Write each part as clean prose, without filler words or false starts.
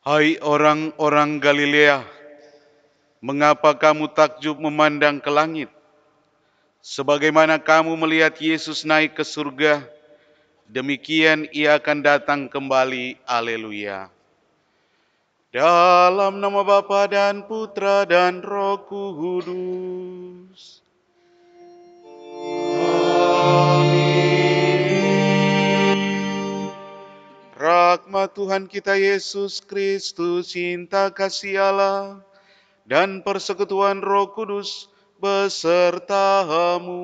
Hai orang-orang Galilea, mengapa kamu takjub memandang ke langit? Sebagaimana kamu melihat Yesus naik ke surga, demikian ia akan datang kembali. Haleluya. Dalam nama Bapa dan Putra dan Roh Kudus. Amin. Rahmat Tuhan kita Yesus Kristus, cinta kasih Allah, dan persekutuan Roh Kudus besertamu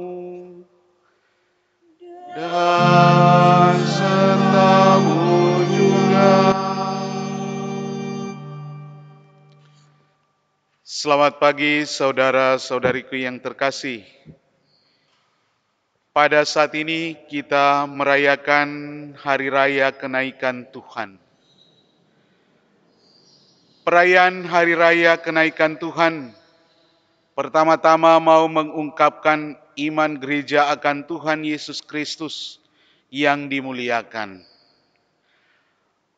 dan sertamu juga. Selamat pagi saudara-saudariku yang terkasih. Pada saat ini kita merayakan Hari Raya Kenaikan Tuhan. Perayaan Hari Raya Kenaikan Tuhan pertama-tama mau mengungkapkan iman gereja akan Tuhan Yesus Kristus yang dimuliakan.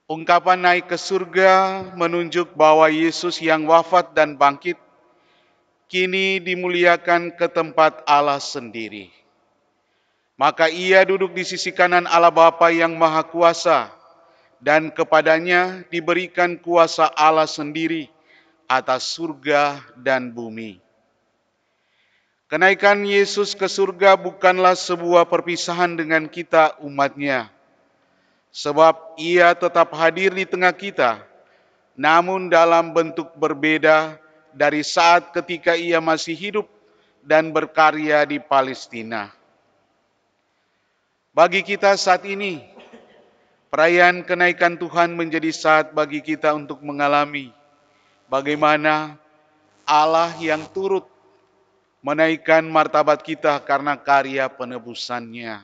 Ungkapan naik ke surga menunjuk bahwa Yesus yang wafat dan bangkit kini dimuliakan ke tempat Allah sendiri. Maka ia duduk di sisi kanan Allah Bapa yang Maha Kuasa, dan kepadanya diberikan kuasa Allah sendiri atas surga dan bumi. Kenaikan Yesus ke surga bukanlah sebuah perpisahan dengan kita umatnya, sebab ia tetap hadir di tengah kita, namun dalam bentuk berbeda dari saat ketika ia masih hidup dan berkarya di Palestina. Bagi kita saat ini, perayaan kenaikan Tuhan menjadi saat bagi kita untuk mengalami bagaimana Allah yang turut menaikkan martabat kita karena karya penebusannya.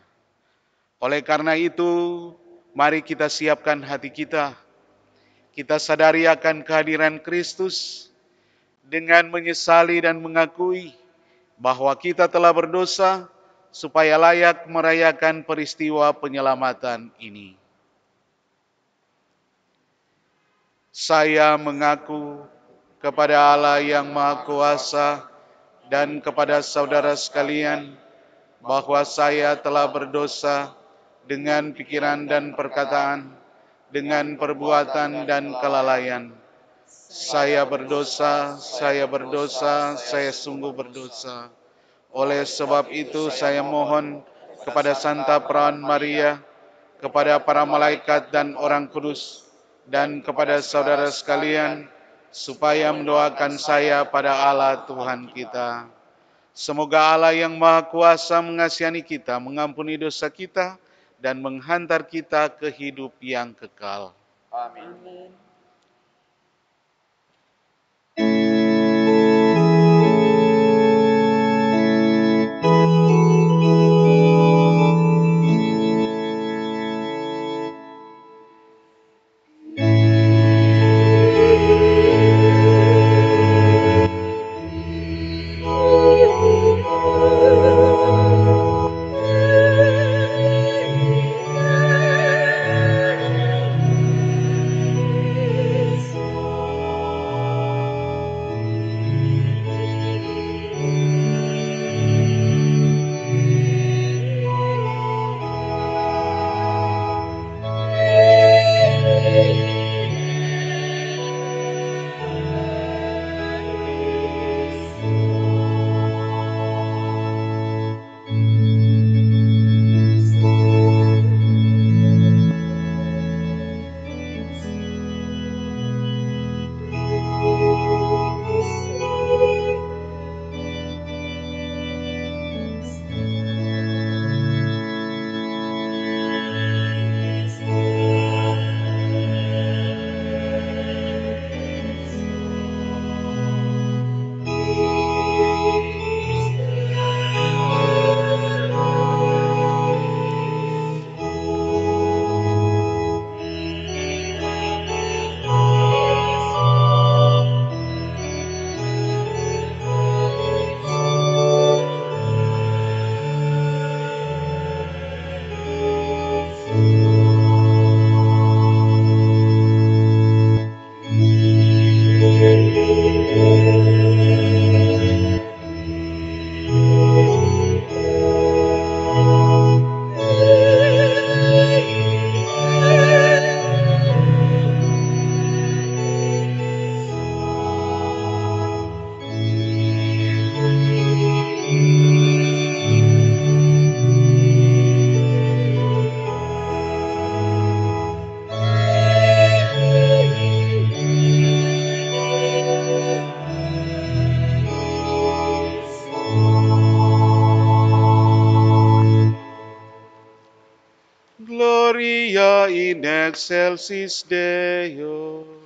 Oleh karena itu, mari kita siapkan hati kita. Kita sadari akan kehadiran Kristus dengan menyesali dan mengakui bahwa kita telah berdosa supaya layak merayakan peristiwa penyelamatan ini. Saya mengaku kepada Allah yang Maha Kuasa dan kepada saudara sekalian bahwa saya telah berdosa dengan pikiran dan perkataan, dengan perbuatan dan kelalaian. Saya berdosa, saya sungguh berdosa. Oleh sebab itu saya mohon kepada Santa Perawan Maria, kepada para malaikat dan orang kudus, dan kepada saudara sekalian, supaya mendoakan saya pada Allah Tuhan kita. Semoga Allah yang Maha Kuasa mengasihani kita, mengampuni dosa kita, dan menghantar kita ke hidup yang kekal. Amin. Gloria in excelsis Deo.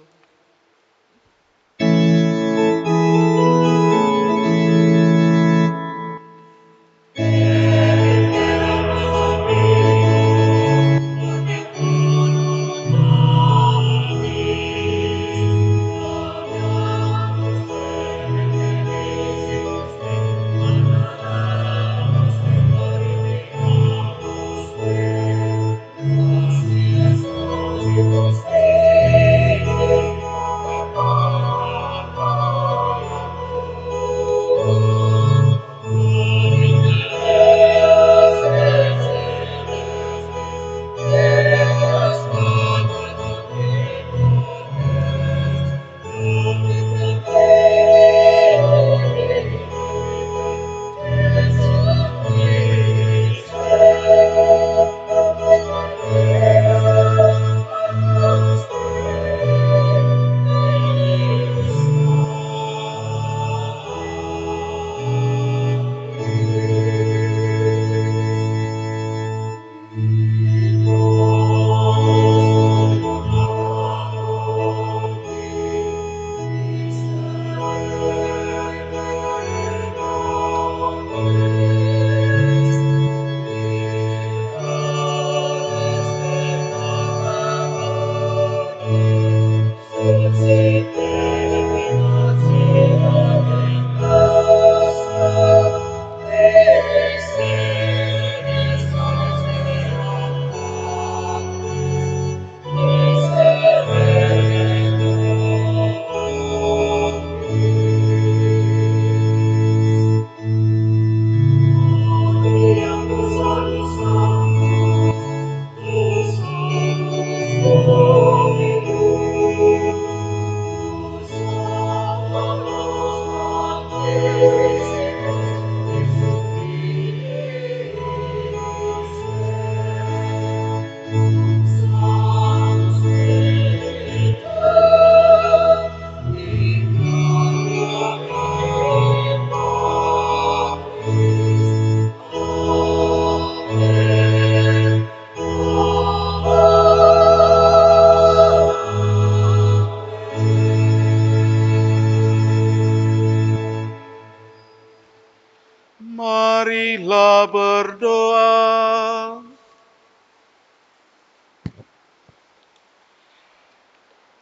Marilah berdoa.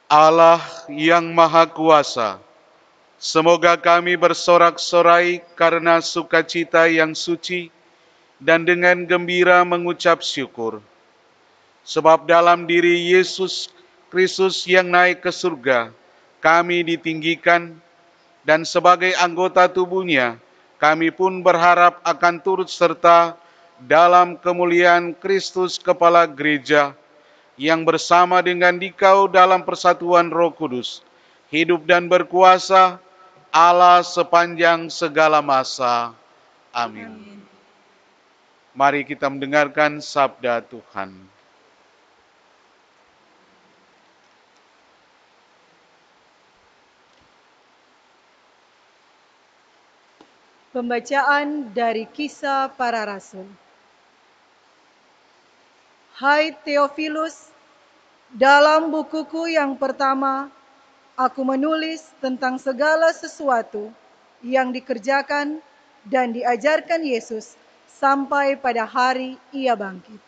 Allah yang Maha Kuasa, semoga kami bersorak-sorai karena sukacita yang suci dan dengan gembira mengucap syukur. Sebab dalam diri Yesus Kristus yang naik ke surga, kami ditinggikan, dan sebagai anggota tubuhnya, kami pun berharap akan turut serta dalam kemuliaan Kristus Kepala Gereja, yang bersama dengan Dikau dalam persatuan Roh Kudus, hidup dan berkuasa Allah sepanjang segala masa. Amin. Mari kita mendengarkan sabda Tuhan. Pembacaan dari Kisah Para Rasul. Hai Theophilus, dalam bukuku yang pertama, aku menulis tentang segala sesuatu yang dikerjakan dan diajarkan Yesus sampai pada hari Ia bangkit.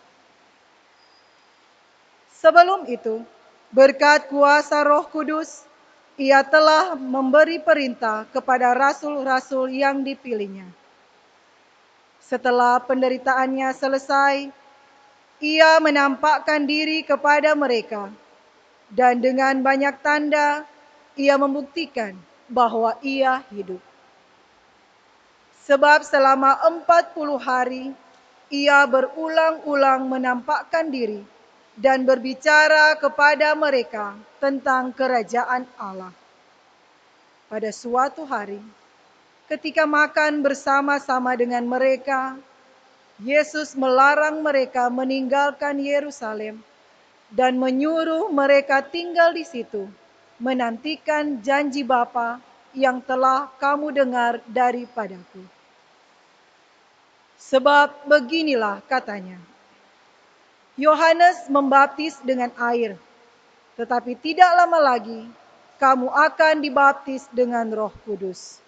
Sebelum itu, berkat kuasa Roh Kudus, Ia telah memberi perintah kepada rasul-rasul yang dipilihnya. Setelah penderitaannya selesai, Ia menampakkan diri kepada mereka, dan dengan banyak tanda, Ia membuktikan bahwa Ia hidup. Sebab selama 40 hari, Ia berulang-ulang menampakkan diri dan berbicara kepada mereka tentang kerajaan Allah. Pada suatu hari, ketika makan bersama-sama dengan mereka, Yesus melarang mereka meninggalkan Yerusalem dan menyuruh mereka tinggal di situ, menantikan janji Bapa yang telah kamu dengar daripadaku. Sebab beginilah katanya, Yohanes membaptis dengan air, tetapi tidak lama lagi kamu akan dibaptis dengan Roh Kudus.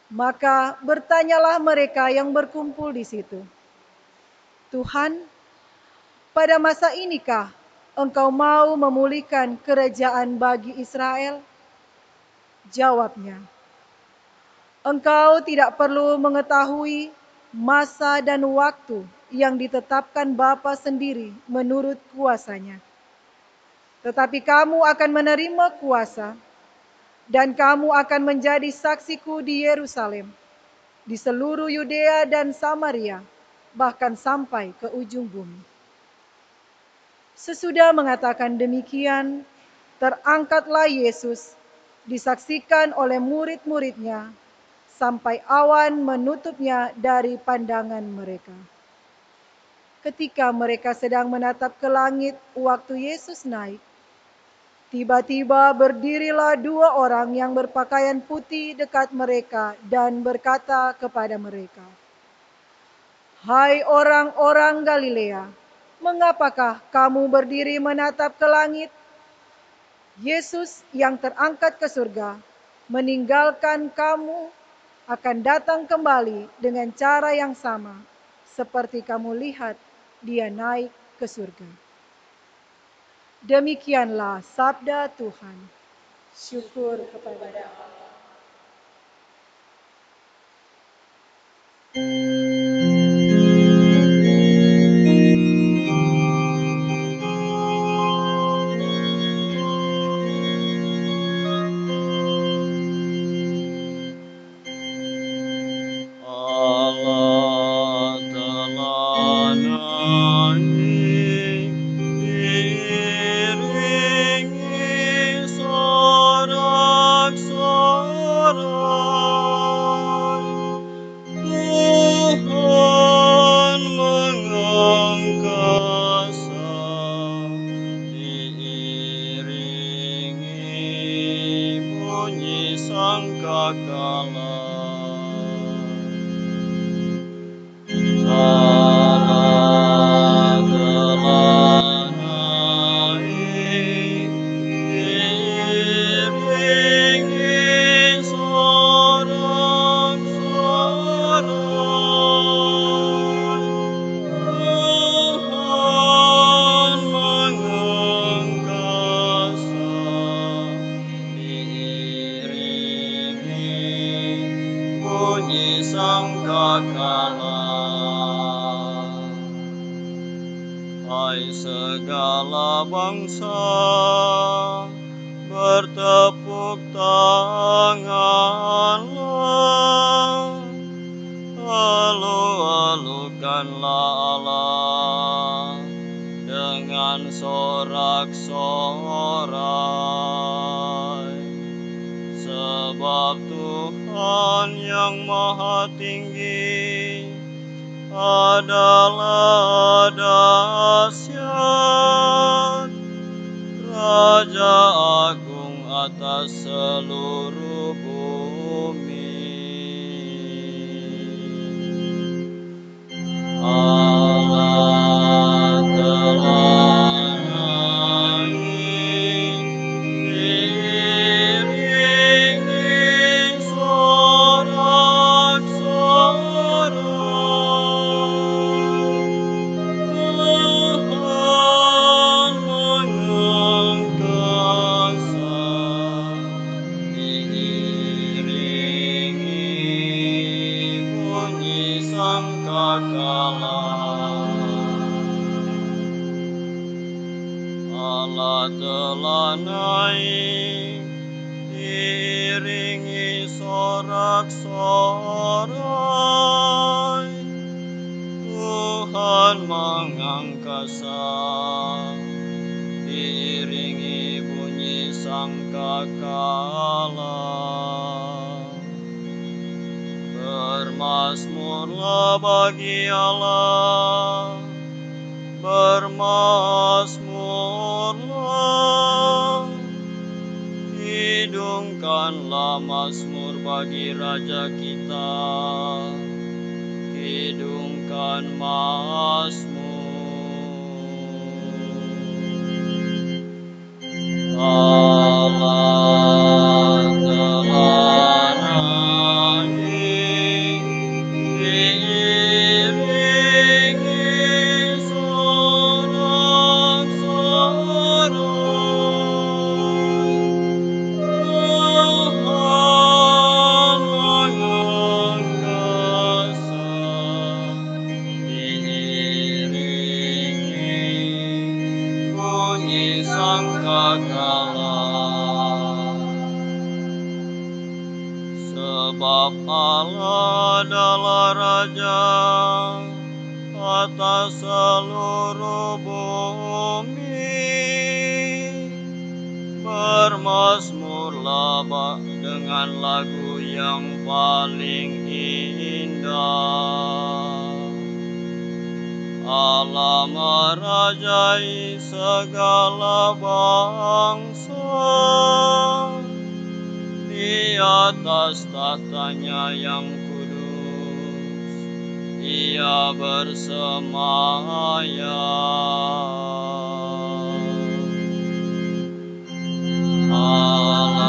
Maka bertanyalah mereka yang berkumpul di situ, Tuhan, pada masa inikah Engkau mau memulihkan kerajaan bagi Israel? Jawabnya, Engkau tidak perlu mengetahui masa dan waktu yang ditetapkan Bapa sendiri menurut kuasanya. Tetapi kamu akan menerima kuasa, dan kamu akan menjadi saksiku di Yerusalem, di seluruh Yudea dan Samaria, bahkan sampai ke ujung bumi. Sesudah mengatakan demikian, terangkatlah Yesus, disaksikan oleh murid-muridnya, sampai awan menutupnya dari pandangan mereka. Ketika mereka sedang menatap ke langit waktu Yesus naik, tiba-tiba berdirilah dua orang yang berpakaian putih dekat mereka dan berkata kepada mereka, "Hai orang-orang Galilea, mengapakah kamu berdiri menatap ke langit? Yesus yang terangkat ke surga, meninggalkan kamu, akan datang kembali dengan cara yang sama, seperti kamu lihat dia naik ke surga." Demikianlah sabda Tuhan. Syukur kepada Allah. Allah telah naik, diiringi sorak-sorai. Tuhan mengangkasa, diiringi bunyi sangkakala. Allah telah naik, diiringi sorak-sorai. Tuhan mengangkasa, diiringi bunyi sangkakala. Hai segala bangsa, bertepuk tanganlah, alu-alukanlah Allah dengan sorak-sorai. Sebab Tuhan yang maha tinggi adalah dahsyat, Raja agung atas seluruh bumi. Allah telah naik, diiringi sorak-sorai. Tuhan mengangkasa, diiringi bunyi sangkakala. Allah telah naik, diiringi sorak-sorai. Tuhan mengangkasa, diiringi bunyi sangkakala. Bermazmurlah bagi Allah, bermazmurlah, hidungkanlah mazmur bagi Raja kita, hidungkan mazmur. atas seluruh bumi. Bermazmurlah dengan lagu yang paling indah. Allah merajai segala bangsa. Di atas tahtanya yang kudus, Ia bersemayam. Allah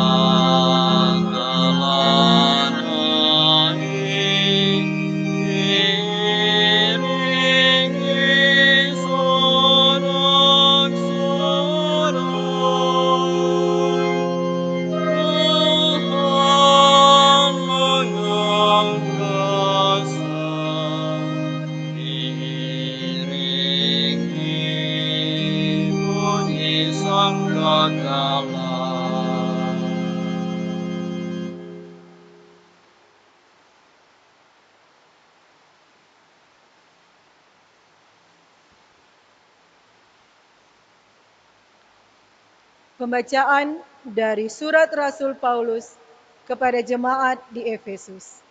telah naik, diiringi sorak-sorai. Tuhan mengangkasa, diiringi bunyi sangkakala. Pembacaan dari surat Rasul Paulus kepada jemaat di Efesus.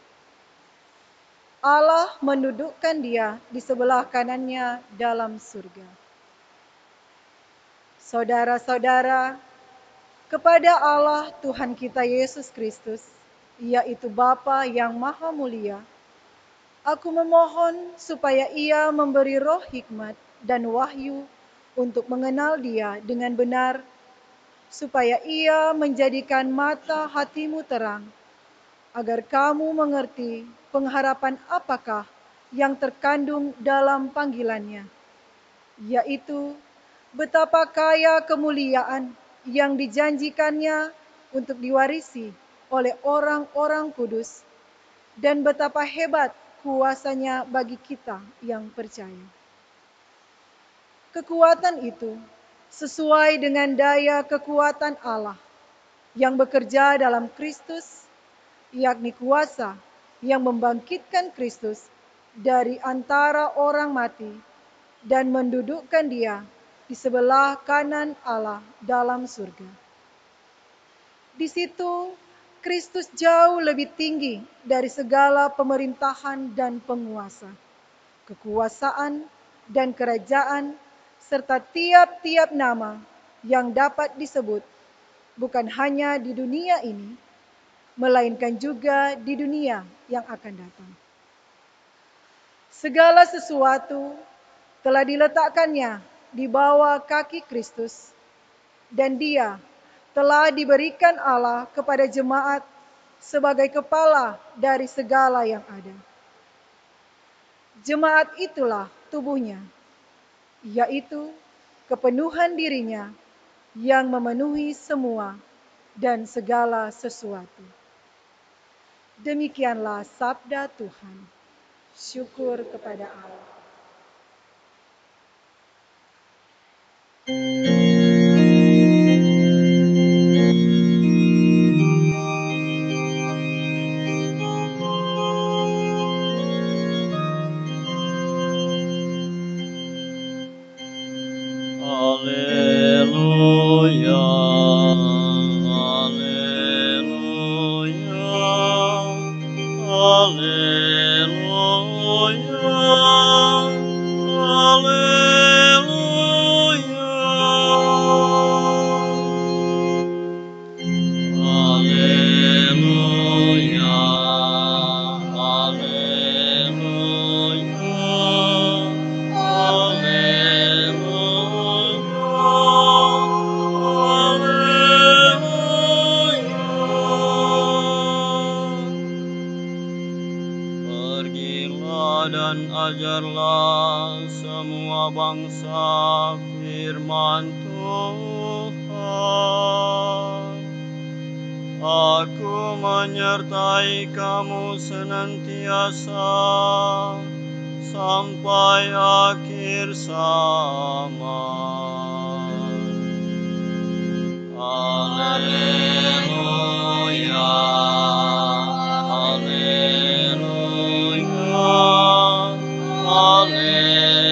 Allah mendudukkan Dia di sebelah kanannya dalam surga. Saudara-saudara, kepada Allah Tuhan kita Yesus Kristus, yaitu Bapa yang Maha Mulia, aku memohon supaya Ia memberi roh hikmat dan wahyu untuk mengenal Dia dengan benar, supaya Ia menjadikan mata hatimu terang, agar kamu mengerti pengharapan apakah yang terkandung dalam panggilannya, yaitu betapa kaya kemuliaan yang dijanjikannya untuk diwarisi oleh orang-orang kudus, dan betapa hebat kuasanya bagi kita yang percaya. Kekuatan itu sesuai dengan daya kekuatan Allah yang bekerja dalam Kristus, yakni kuasa yang membangkitkan Kristus dari antara orang mati dan mendudukkan Dia di sebelah kanan Allah dalam surga. Di situ Kristus jauh lebih tinggi dari segala pemerintahan dan penguasa, kekuasaan dan kerajaan, serta tiap-tiap nama yang dapat disebut, bukan hanya di dunia ini, melainkan juga di dunia yang akan datang. Segala sesuatu telah diletakkannya di bawah kaki Kristus, dan Dia telah diberikan Allah kepada jemaat sebagai kepala dari segala yang ada. Jemaat itulah tubuhnya, yaitu kepenuhan dirinya yang memenuhi semua dan segala sesuatu. Demikianlah sabda Tuhan. Syukur kepada Allah. Haleluya, haleluya, haleluya, haleluya. Haleluya, pergilah dan ajarlah semua bangsa firman Tuhan. Aku menyertai kamu senantiasa sampai akhir zaman. Haleluya, haleluya, haleluya.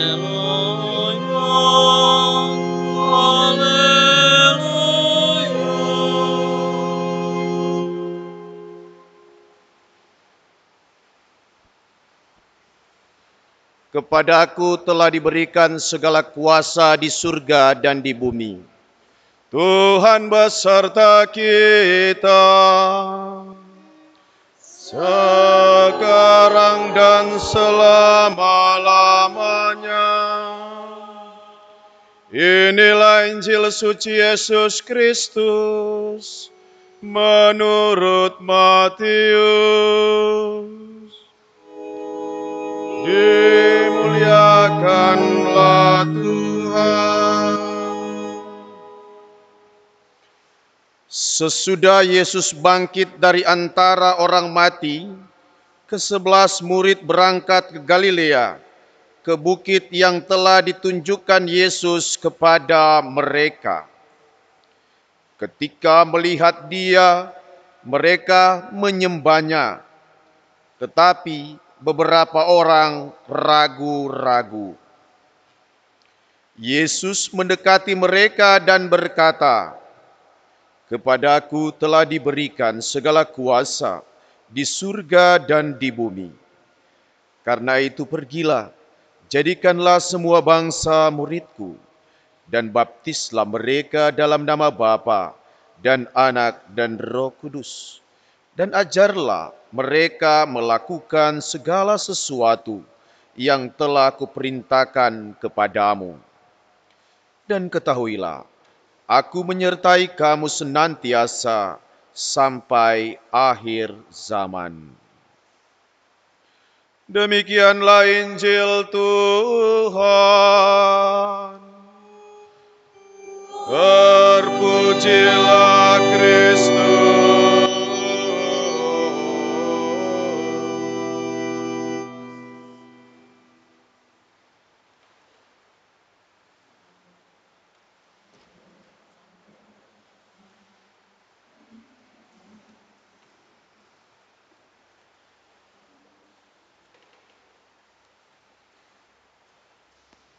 Kepadaku telah diberikan segala kuasa di surga dan di bumi. Tuhan beserta kita, sekarang dan selama-lamanya. Inilah Injil suci Yesus Kristus menurut Matius. Dimuliakanlah Tuhan. Sesudah Yesus bangkit dari antara orang mati, ke-11 murid berangkat ke Galilea, ke bukit yang telah ditunjukkan Yesus kepada mereka. Ketika melihat Dia, mereka menyembahnya, tetapi beberapa orang ragu-ragu. Yesus mendekati mereka dan berkata, "Kepadaku telah diberikan segala kuasa di surga dan di bumi. Karena itu pergilah, jadikanlah semua bangsa muridku, dan baptislah mereka dalam nama Bapa dan Anak dan Roh Kudus. Dan ajarlah mereka melakukan segala sesuatu yang telah kuperintahkan kepadamu. Dan ketahuilah, aku menyertai kamu senantiasa sampai akhir zaman." Demikianlah Injil Tuhan. Terpujilah Kristus.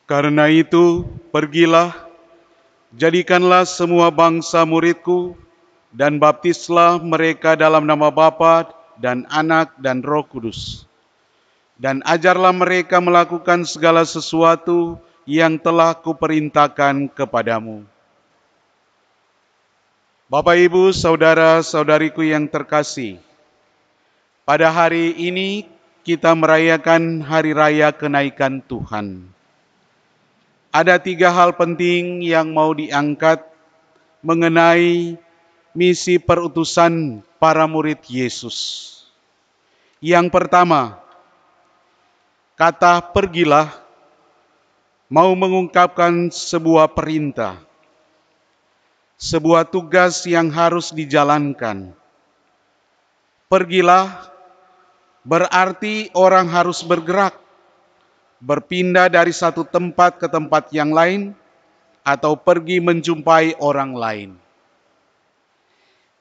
Karena itu, pergilah, jadikanlah semua bangsa muridku, dan baptislah mereka dalam nama Bapa dan Anak dan Roh Kudus. Dan ajarlah mereka melakukan segala sesuatu yang telah kuperintahkan kepadamu. Bapak, Ibu, saudara-saudariku yang terkasih, pada hari ini kita merayakan Hari Raya Kenaikan Tuhan. Ada 3 hal penting yang mau diangkat mengenai misi perutusan para murid Yesus. Yang pertama, kata pergilah mau mengungkapkan sebuah perintah, sebuah tugas yang harus dijalankan. Pergilah berarti orang harus bergerak, berpindah dari satu tempat ke tempat yang lain, atau pergi menjumpai orang lain.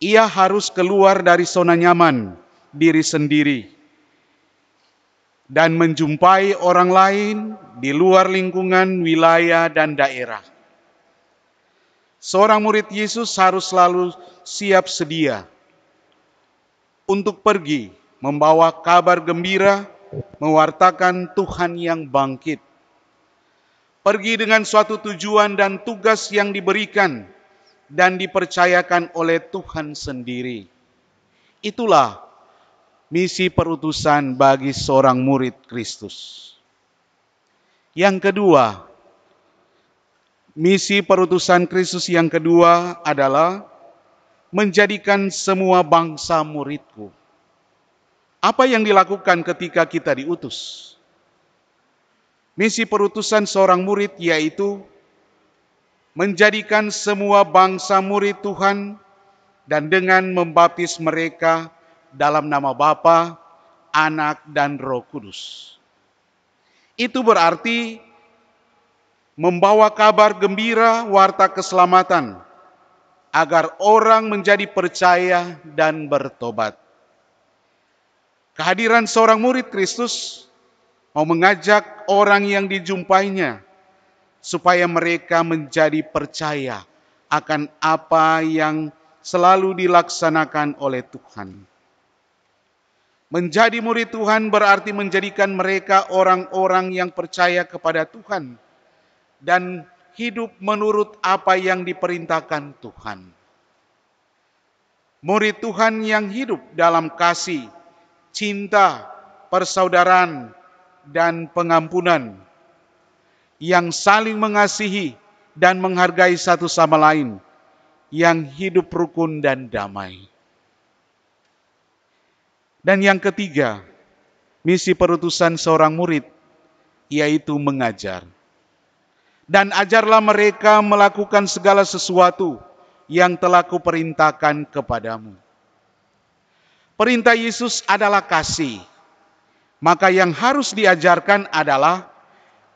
Ia harus keluar dari zona nyaman diri sendiri dan menjumpai orang lain di luar lingkungan wilayah dan daerah. Seorang murid Yesus harus selalu siap sedia untuk pergi membawa kabar gembira, mewartakan Tuhan yang bangkit. Pergi dengan suatu tujuan dan tugas yang diberikan dan dipercayakan oleh Tuhan sendiri. Itulah misi perutusan bagi seorang murid Kristus. Yang kedua, misi perutusan Kristus yang kedua adalah menjadikan semua bangsa muridku. Apa yang dilakukan ketika kita diutus? Misi perutusan seorang murid yaitu menjadikan semua bangsa murid Tuhan dan dengan membaptis mereka dalam nama Bapa, Anak, dan Roh Kudus. Itu berarti membawa kabar gembira, warta keselamatan, agar orang menjadi percaya dan bertobat. Kehadiran seorang murid Kristus mau mengajak orang yang dijumpainya supaya mereka menjadi percaya akan apa yang selalu dilaksanakan oleh Tuhan. Menjadi murid Tuhan berarti menjadikan mereka orang-orang yang percaya kepada Tuhan dan hidup menurut apa yang diperintahkan Tuhan. Murid Tuhan yang hidup dalam kasih, cinta, persaudaraan, dan pengampunan, yang saling mengasihi dan menghargai satu sama lain, yang hidup rukun dan damai. Dan yang ketiga, misi perutusan seorang murid, yaitu mengajar. Dan ajarlah mereka melakukan segala sesuatu yang telah kuperintahkan kepadamu. Perintah Yesus adalah kasih. Maka yang harus diajarkan adalah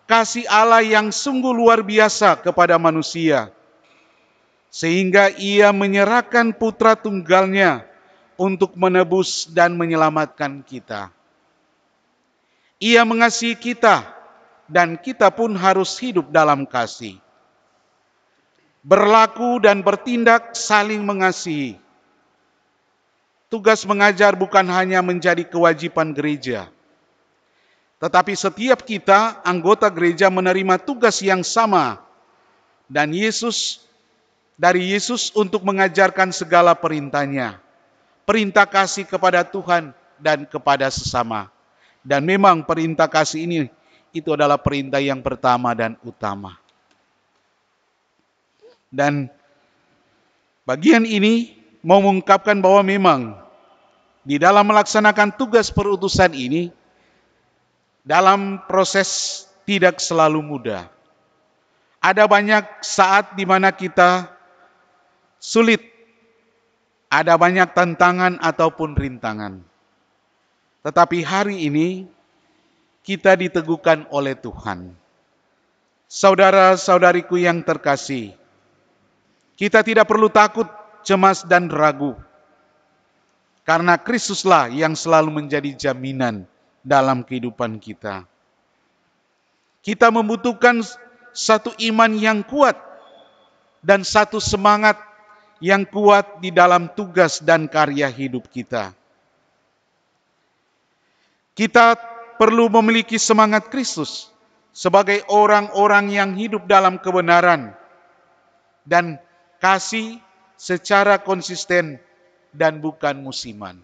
kasih Allah yang sungguh luar biasa kepada manusia. Sehingga ia menyerahkan putra tunggalnya untuk menebus dan menyelamatkan kita. Ia mengasihi kita dan kita pun harus hidup dalam kasih. Berlaku dan bertindak saling mengasihi. Tugas mengajar bukan hanya menjadi kewajiban gereja, tetapi setiap kita anggota gereja menerima tugas yang sama dan dari Yesus untuk mengajarkan segala perintahnya. Perintah kasih kepada Tuhan dan kepada sesama. Dan memang perintah kasih ini itu adalah perintah yang pertama dan utama. Dan bagian ini mau mengungkapkan bahwa memang di dalam melaksanakan tugas perutusan ini, dalam proses tidak selalu mudah. Ada banyak saat di mana kita sulit, ada banyak tantangan ataupun rintangan. Tetapi hari ini kita diteguhkan oleh Tuhan. Saudara-saudariku yang terkasih, kita tidak perlu takut, cemas dan ragu. Karena Kristuslah yang selalu menjadi jaminan dalam kehidupan kita. Kita membutuhkan satu iman yang kuat dan satu semangat yang kuat di dalam tugas dan karya hidup kita. Kita perlu memiliki semangat Kristus sebagai orang-orang yang hidup dalam kebenaran dan kasih secara konsisten dan bukan musiman.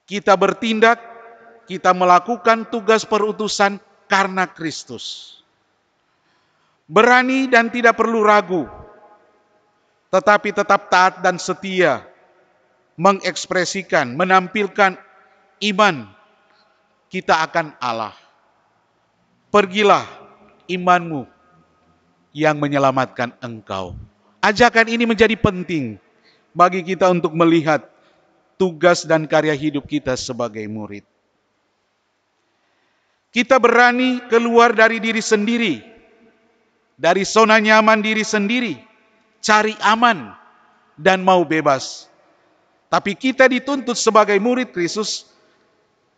Kita bertindak, kita melakukan tugas perutusan karena Kristus. Berani dan tidak perlu ragu, tetapi tetap taat dan setia, mengekspresikan, menampilkan iman kita akan Allah. Pergilah, imanmu yang menyelamatkan engkau. Ajakan ini menjadi penting bagi kita untuk melihat tugas dan karya hidup kita sebagai murid. Kita berani keluar dari diri sendiri, dari zona nyaman diri sendiri, cari aman dan mau bebas. Tapi kita dituntut sebagai murid Kristus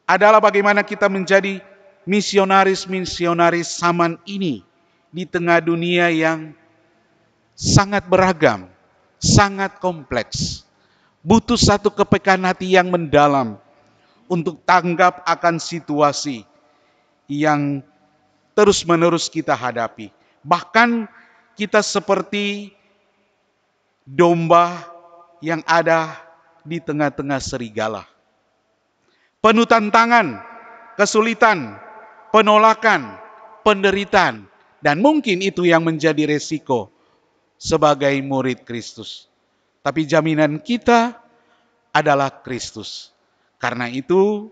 adalah bagaimana kita menjadi misionaris-misionaris zaman ini di tengah dunia yang sangat beragam, sangat kompleks. Butuh satu kepekaan hati yang mendalam untuk tanggap akan situasi yang terus-menerus kita hadapi. Bahkan kita seperti domba yang ada di tengah-tengah serigala. Penuh tantangan, kesulitan, penolakan, penderitaan, dan mungkin itu yang menjadi resiko sebagai murid Kristus. Tapi jaminan kita adalah Kristus. Karena itu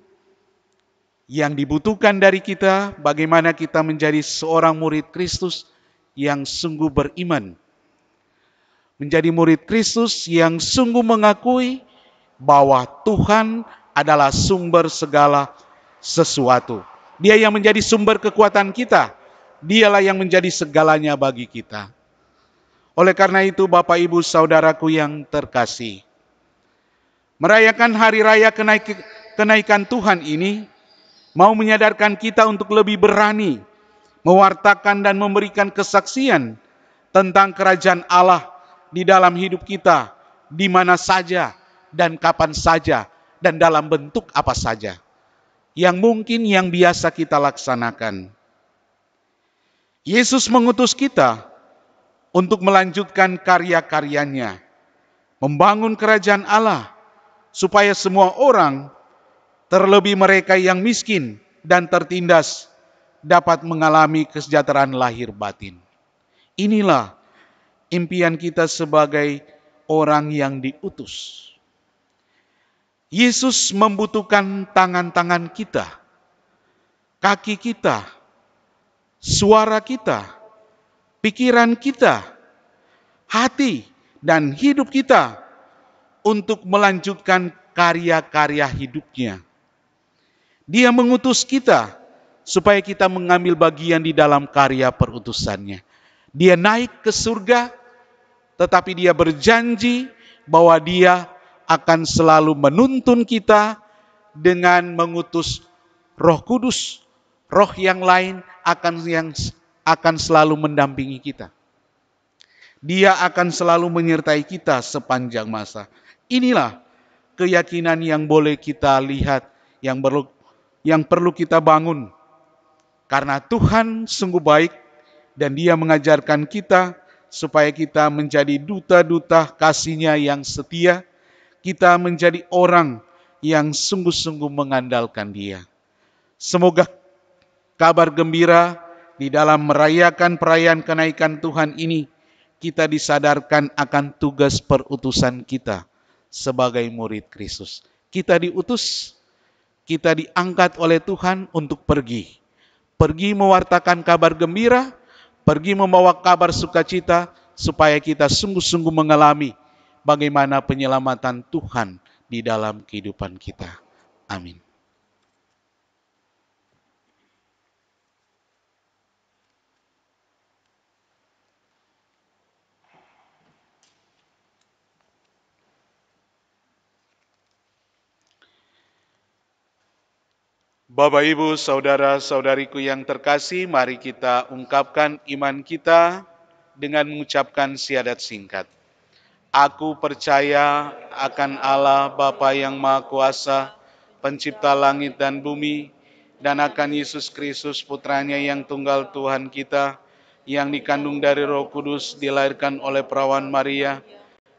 yang dibutuhkan dari kita bagaimana kita menjadi seorang murid Kristus yang sungguh beriman. Menjadi murid Kristus yang sungguh mengakui bahwa Tuhan adalah sumber segala sesuatu. Dia yang menjadi sumber kekuatan kita. Dialah yang menjadi segalanya bagi kita. Oleh karena itu Bapak Ibu Saudaraku yang terkasih, merayakan hari raya kenaikan Tuhan ini mau menyadarkan kita untuk lebih berani mewartakan dan memberikan kesaksian tentang kerajaan Allah di dalam hidup kita, di mana saja dan kapan saja dan dalam bentuk apa saja yang mungkin yang biasa kita laksanakan. Yesus mengutus kita untuk melanjutkan karya-karyanya, membangun kerajaan Allah, supaya semua orang, terlebih mereka yang miskin dan tertindas, dapat mengalami kesejahteraan lahir batin. Inilah impian kita sebagai orang yang diutus. Yesus membutuhkan tangan-tangan kita, kaki kita, suara kita, pikiran kita, hati, dan hidup kita untuk melanjutkan karya-karya hidupnya. Dia mengutus kita supaya kita mengambil bagian di dalam karya perutusannya. Dia naik ke surga, tetapi dia berjanji bahwa dia akan selalu menuntun kita dengan mengutus Roh Kudus. Roh yang lain akan selalu mendampingi kita. Dia akan selalu menyertai kita sepanjang masa. Inilah keyakinan yang boleh kita lihat, yang perlu kita bangun. Karena Tuhan sungguh baik dan Dia mengajarkan kita supaya kita menjadi duta-duta kasih-Nya yang setia. Kita menjadi orang yang sungguh-sungguh mengandalkan Dia. Semoga kabar gembira di dalam merayakan perayaan kenaikan Tuhan ini, kita disadarkan akan tugas perutusan kita sebagai murid Kristus. Kita diutus, kita diangkat oleh Tuhan untuk pergi. Pergi mewartakan kabar gembira, pergi membawa kabar sukacita, supaya kita sungguh-sungguh mengalami bagaimana penyelamatan Tuhan di dalam kehidupan kita. Amin. Bapak, Ibu, Saudara-saudariku yang terkasih, mari kita ungkapkan iman kita dengan mengucapkan syahadat singkat. Aku percaya akan Allah Bapa yang Maha Kuasa, pencipta langit dan bumi, dan akan Yesus Kristus Putranya yang tunggal Tuhan kita, yang dikandung dari Roh Kudus, dilahirkan oleh perawan Maria,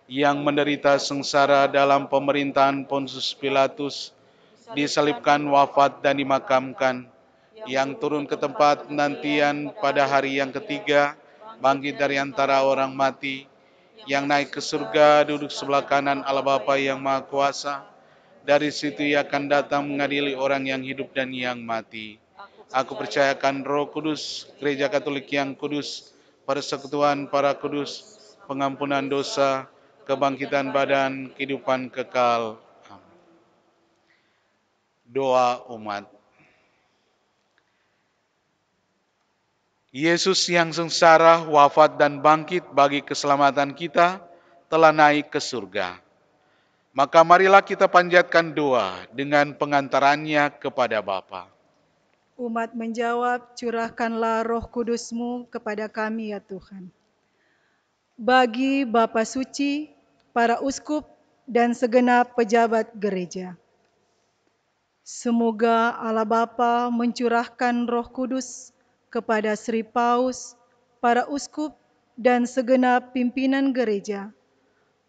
yang menderita sengsara dalam pemerintahan Pontius Pilatus, disalibkan, wafat, dan dimakamkan, yang turun ke tempat penantian pada hari yang ketiga, bangkit dari antara orang mati, yang naik ke surga, duduk sebelah kanan Allah Bapa yang Maha Kuasa. Dari situ Ia akan datang mengadili orang yang hidup dan yang mati. Aku percayakan Roh Kudus, Gereja Katolik yang kudus, persekutuan para kudus, pengampunan dosa, kebangkitan badan, kehidupan kekal. Amin. Doa umat. Yesus yang sengsara, wafat, dan bangkit bagi keselamatan kita telah naik ke surga. Maka marilah kita panjatkan doa dengan pengantarannya kepada Bapa. Umat menjawab, curahkanlah Roh Kudus-Mu kepada kami ya Tuhan. Bagi Bapa Suci, para uskup, dan segenap pejabat gereja. Semoga Allah Bapa mencurahkan Roh Kudus kepada Sri Paus, para uskup, dan segenap pimpinan gereja,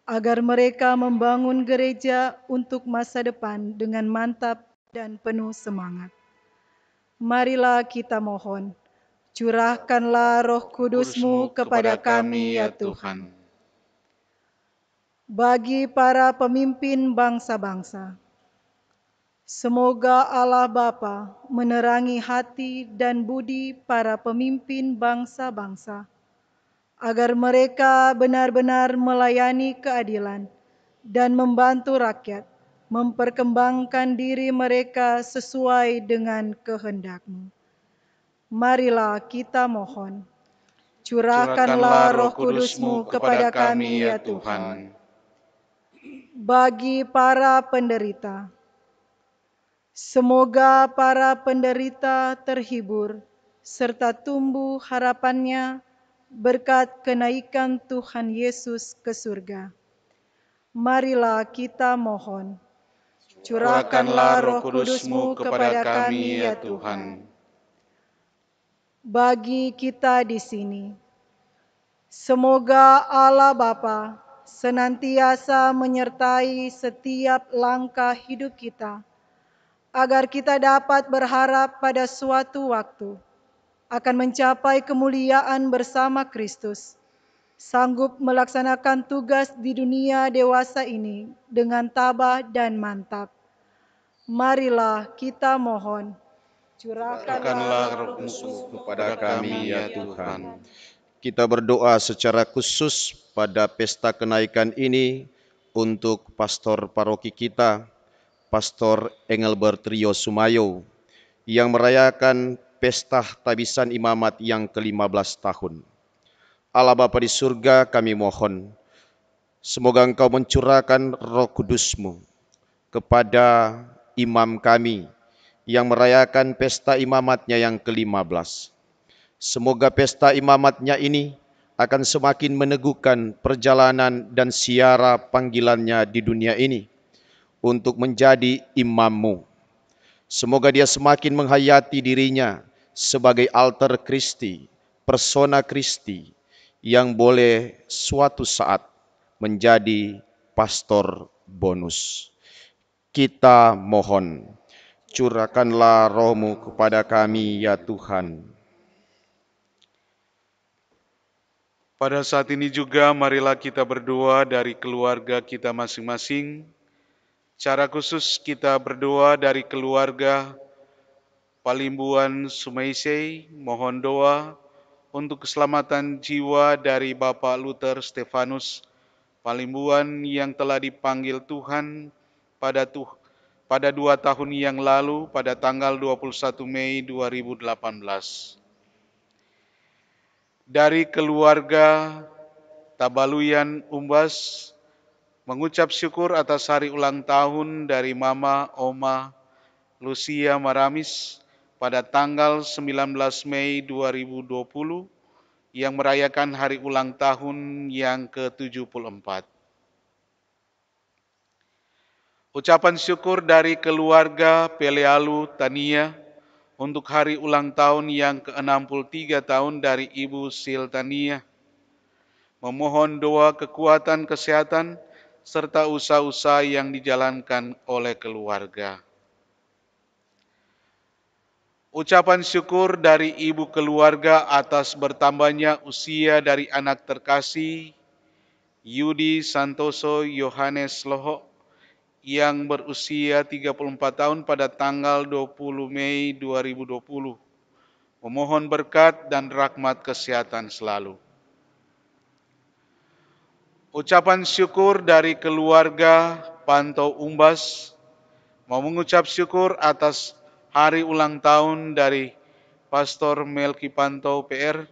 agar mereka membangun gereja untuk masa depan dengan mantap dan penuh semangat. Marilah kita mohon, curahkanlah Roh Kudus-Mu kepada kami ya Tuhan. Bagi para pemimpin bangsa-bangsa, semoga Allah Bapa menerangi hati dan budi para pemimpin bangsa-bangsa, agar mereka benar-benar melayani keadilan dan membantu rakyat memperkembangkan diri mereka sesuai dengan kehendak-Mu. Marilah kita mohon, curahkanlah Roh Kudus-Mu kepada kami ya Tuhan. Bagi para penderita, semoga para penderita terhibur serta tumbuh harapannya berkat kenaikan Tuhan Yesus ke surga. Marilah kita mohon, Curahkanlah Roh Kudus-Mu kepada kami, ya Tuhan. Bagi kita di sini, semoga Allah Bapa senantiasa menyertai setiap langkah hidup kita, agar kita dapat berharap pada suatu waktu akan mencapai kemuliaan bersama Kristus, sanggup melaksanakan tugas di dunia dewasa ini dengan tabah dan mantap. Marilah kita mohon, Curahkanlah Roh-Mu kepada kami, ya Tuhan. Kita berdoa secara khusus pada pesta kenaikan ini untuk pastor paroki kita, Pastor Engelbert Rio Sumayo, yang merayakan pesta tabisan imamat yang ke-15 tahun. Allah Bapa di surga, kami mohon, semoga Engkau mencurahkan Roh Kudus-Mu kepada imam kami yang merayakan pesta imamatnya yang ke-15. Semoga pesta imamatnya ini akan semakin meneguhkan perjalanan dan siara panggilannya di dunia ini untuk menjadi imam-Mu. Semoga dia semakin menghayati dirinya sebagai alter Kristi, persona Kristi, yang boleh suatu saat menjadi pastor bonus. Kita mohon, curahkanlah Roh-Mu kepada kami, ya Tuhan. Pada saat ini juga marilah kita berdoa dari keluarga kita masing-masing. Cara khusus kita berdoa dari keluarga Palimbuan Sumaisei, mohon doa untuk keselamatan jiwa dari Bapak Luther Stefanus Palimbuan yang telah dipanggil Tuhan pada 2 tahun yang lalu pada tanggal 21 Mei 2018. Dari keluarga Tabaluyan Umbas, mengucap syukur atas hari ulang tahun dari Mama Oma Lucia Maramis pada tanggal 19 Mei 2020 yang merayakan hari ulang tahun yang ke-74. Ucapan syukur dari keluarga Pelealu Tania untuk hari ulang tahun yang ke-63 tahun dari Ibu Sil Tania. Memohon doa kekuatan kesehatan serta usaha-usaha yang dijalankan oleh keluarga. Ucapan syukur dari ibu keluarga atas bertambahnya usia dari anak terkasih Yudi Santoso Yohanes Loho yang berusia 34 tahun pada tanggal 20 Mei 2020. Memohon berkat dan rahmat kesehatan selalu. Ucapan syukur dari keluarga Panto Umbas, mau mengucap syukur atas hari ulang tahun dari Pastor Melki Panto PR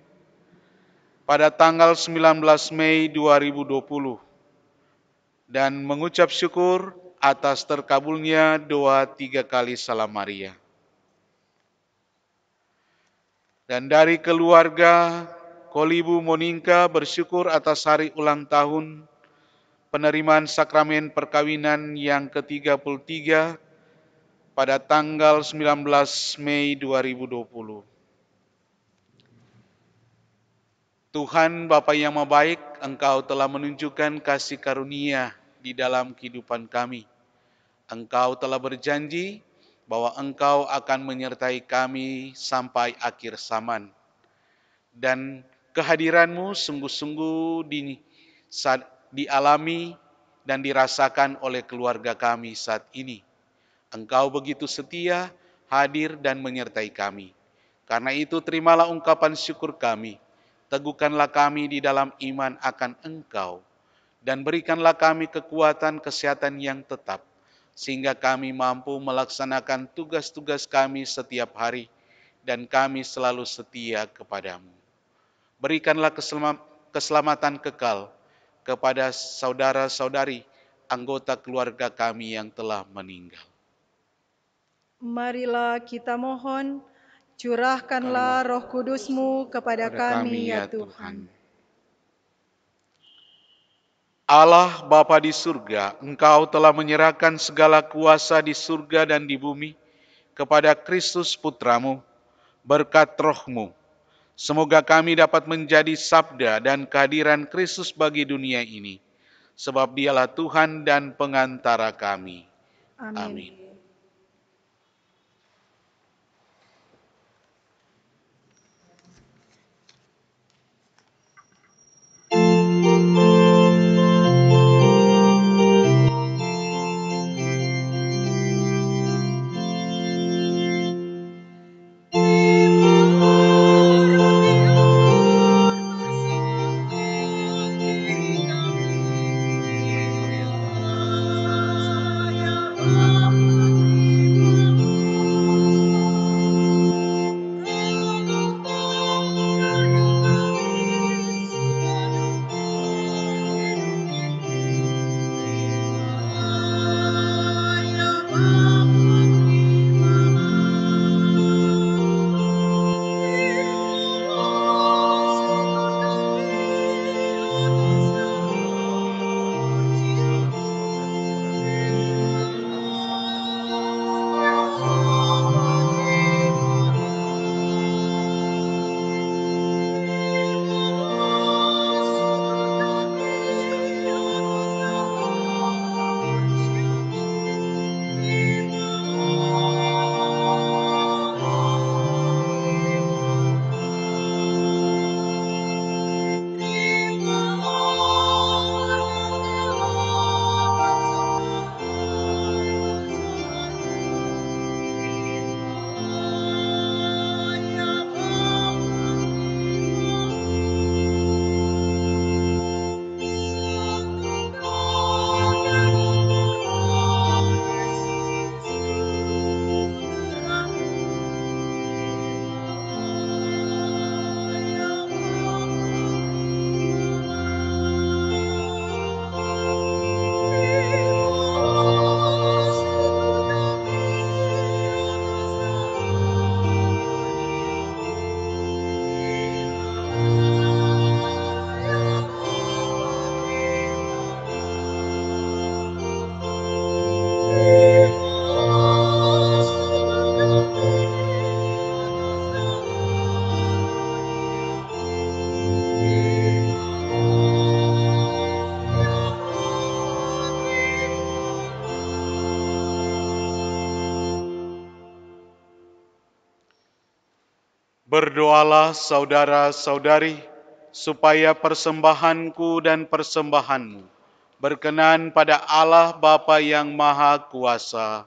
pada tanggal 19 Mei 2020 dan mengucap syukur atas terkabulnya doa 3 kali Salam Maria. Dan dari keluarga Kolibu Moninka bersyukur atas hari ulang tahun penerimaan sakramen perkawinan yang ke-33 pada tanggal 19 Mei 2020. Tuhan Bapa yang Maha Baik, Engkau telah menunjukkan kasih karunia di dalam kehidupan kami. Engkau telah berjanji bahwa Engkau akan menyertai kami sampai akhir zaman. Dan kehadiran-Mu sungguh-sungguh dialami dan dirasakan oleh keluarga kami saat ini. Engkau begitu setia, hadir dan menyertai kami. Karena itu terimalah ungkapan syukur kami. Teguhkanlah kami di dalam iman akan Engkau. Dan berikanlah kami kekuatan kesehatan yang tetap. Sehingga kami mampu melaksanakan tugas-tugas kami setiap hari. Dan kami selalu setia kepadamu. Berikanlah keselamatan kekal kepada saudara-saudari anggota keluarga kami yang telah meninggal. Marilah kita mohon, curahkanlah Roh Kudus-Mu kepada kami, ya Tuhan. Allah Bapa di surga, Engkau telah menyerahkan segala kuasa di surga dan di bumi kepada Kristus Putramu, berkat rohmu. Semoga kami dapat menjadi sabda dan kehadiran Kristus bagi dunia ini, sebab dialah Tuhan dan pengantara kami. Amin. Berdoalah saudara-saudari, supaya persembahanku dan persembahanmu berkenan pada Allah Bapa yang Maha Kuasa.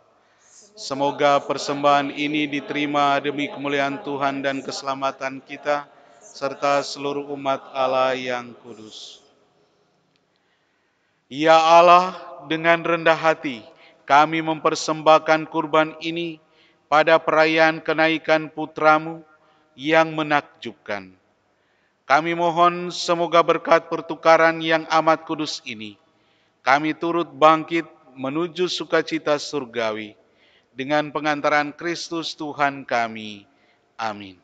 Semoga persembahan ini diterima demi kemuliaan Tuhan dan keselamatan kita, serta seluruh umat Allah yang kudus. Ya Allah, dengan rendah hati kami mempersembahkan kurban ini pada perayaan kenaikan putramu yang menakjubkan. Kami mohon semoga berkat pertukaran yang amat kudus ini, kami turut bangkit menuju sukacita surgawi dengan pengantaran Kristus Tuhan kami. Amin.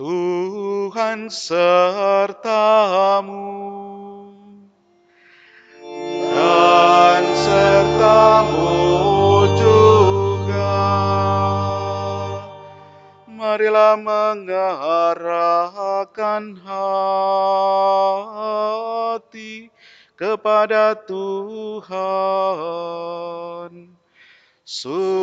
Tuhan sertamu dan sertamu juga. Marilah mengarahkan hati kepada Tuhan. Sudah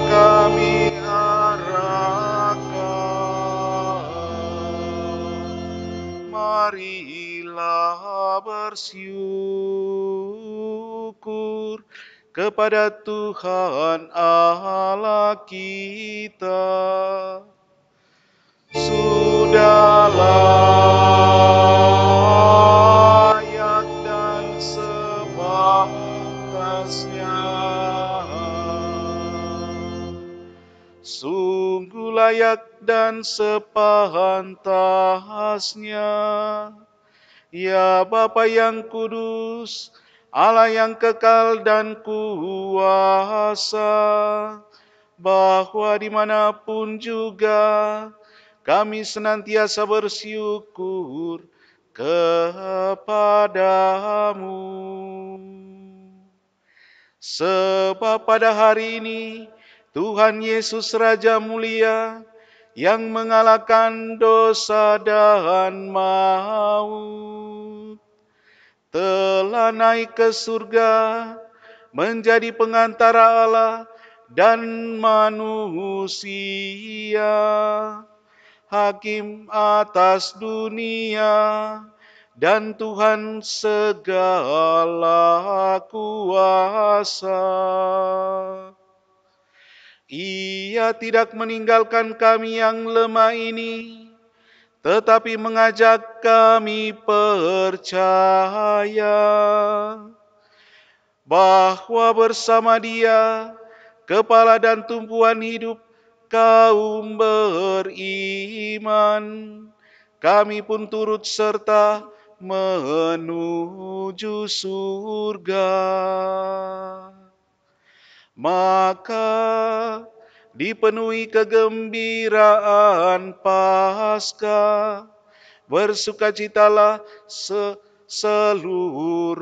kami arahkan, marilah bersyukur kepada Tuhan Allah kita. Sudah layak dan sepantasnya, sungguh layak dan sepantasnya, ya Bapa yang kudus, Allah yang kekal dan kuasa, bahwa dimanapun juga kami senantiasa bersyukur kepadamu. Sebab pada hari ini Tuhan Yesus Raja Mulia yang mengalahkan dosa dan maut telah naik ke surga menjadi pengantara Allah dan manusia, hakim atas dunia dan Tuhan segala kuasa. Ia tidak meninggalkan kami yang lemah ini, tetapi mengajak kami percaya bahwa bersama Dia, Kepala dan tumpuan hidup kaum beriman, kami pun turut serta menuju surga. Maka dipenuhi kegembiraan Paskah, bersukacitalah seluruh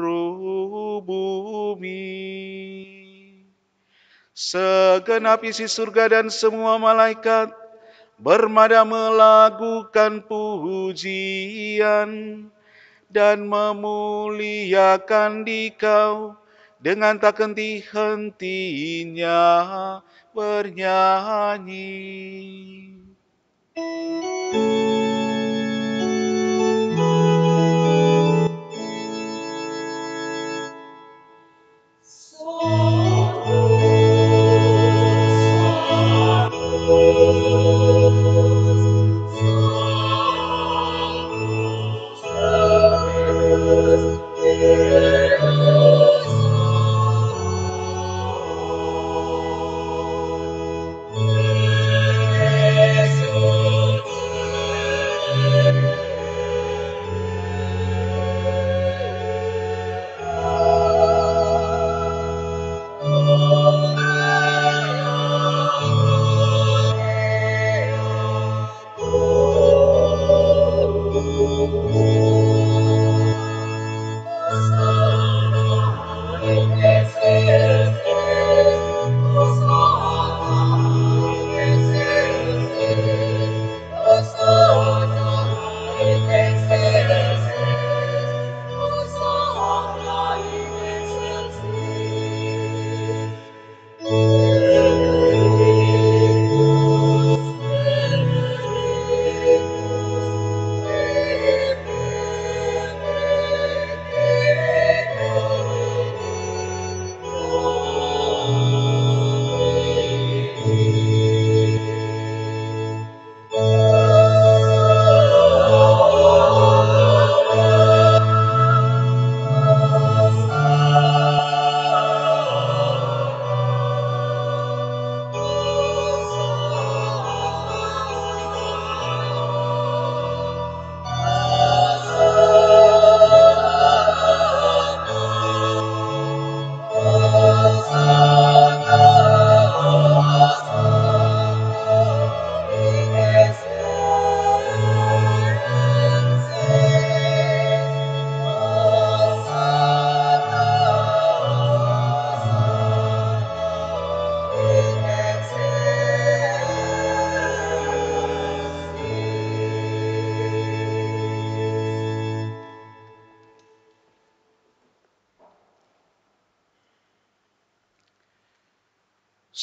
bumi. Segenap isi surga dan semua malaikat bermada melakukan pujian dan memuliakan Dikau dengan tak henti-hentinya bernyanyi.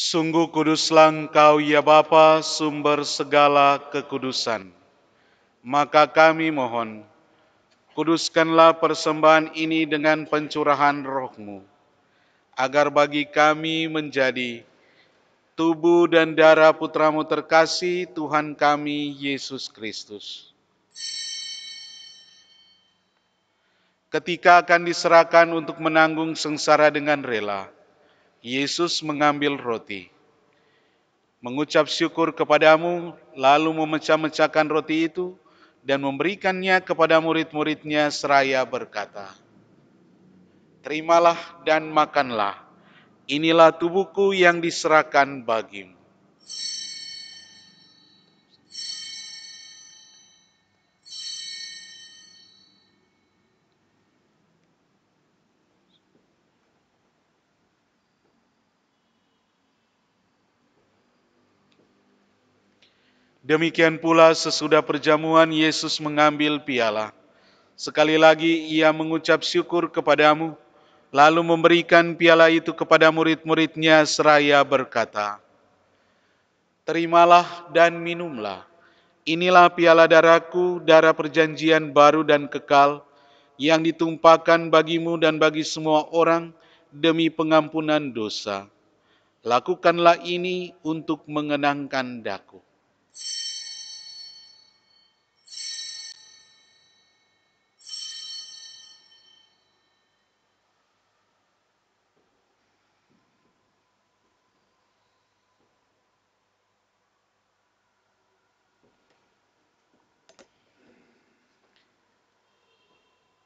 Sungguh kuduslah Engkau ya Bapa, sumber segala kekudusan. Maka kami mohon, kuduskanlah persembahan ini dengan pencurahan roh-Mu, agar bagi kami menjadi tubuh dan darah Putra-Mu terkasih, Tuhan kami Yesus Kristus. Ketika akan diserahkan untuk menanggung sengsara dengan rela, Yesus mengambil roti, mengucap syukur kepadamu, lalu memecah-mecahkan roti itu dan memberikannya kepada murid-muridnya seraya berkata, "Terimalah dan makanlah, inilah tubuhku yang diserahkan bagimu." Demikian pula sesudah perjamuan Yesus mengambil piala. Sekali lagi ia mengucap syukur kepadamu, lalu memberikan piala itu kepada murid-muridnya seraya berkata, "Terimalah dan minumlah. Inilah piala darahku, darah perjanjian baru dan kekal, yang ditumpahkan bagimu dan bagi semua orang demi pengampunan dosa. Lakukanlah ini untuk mengenangkan daku."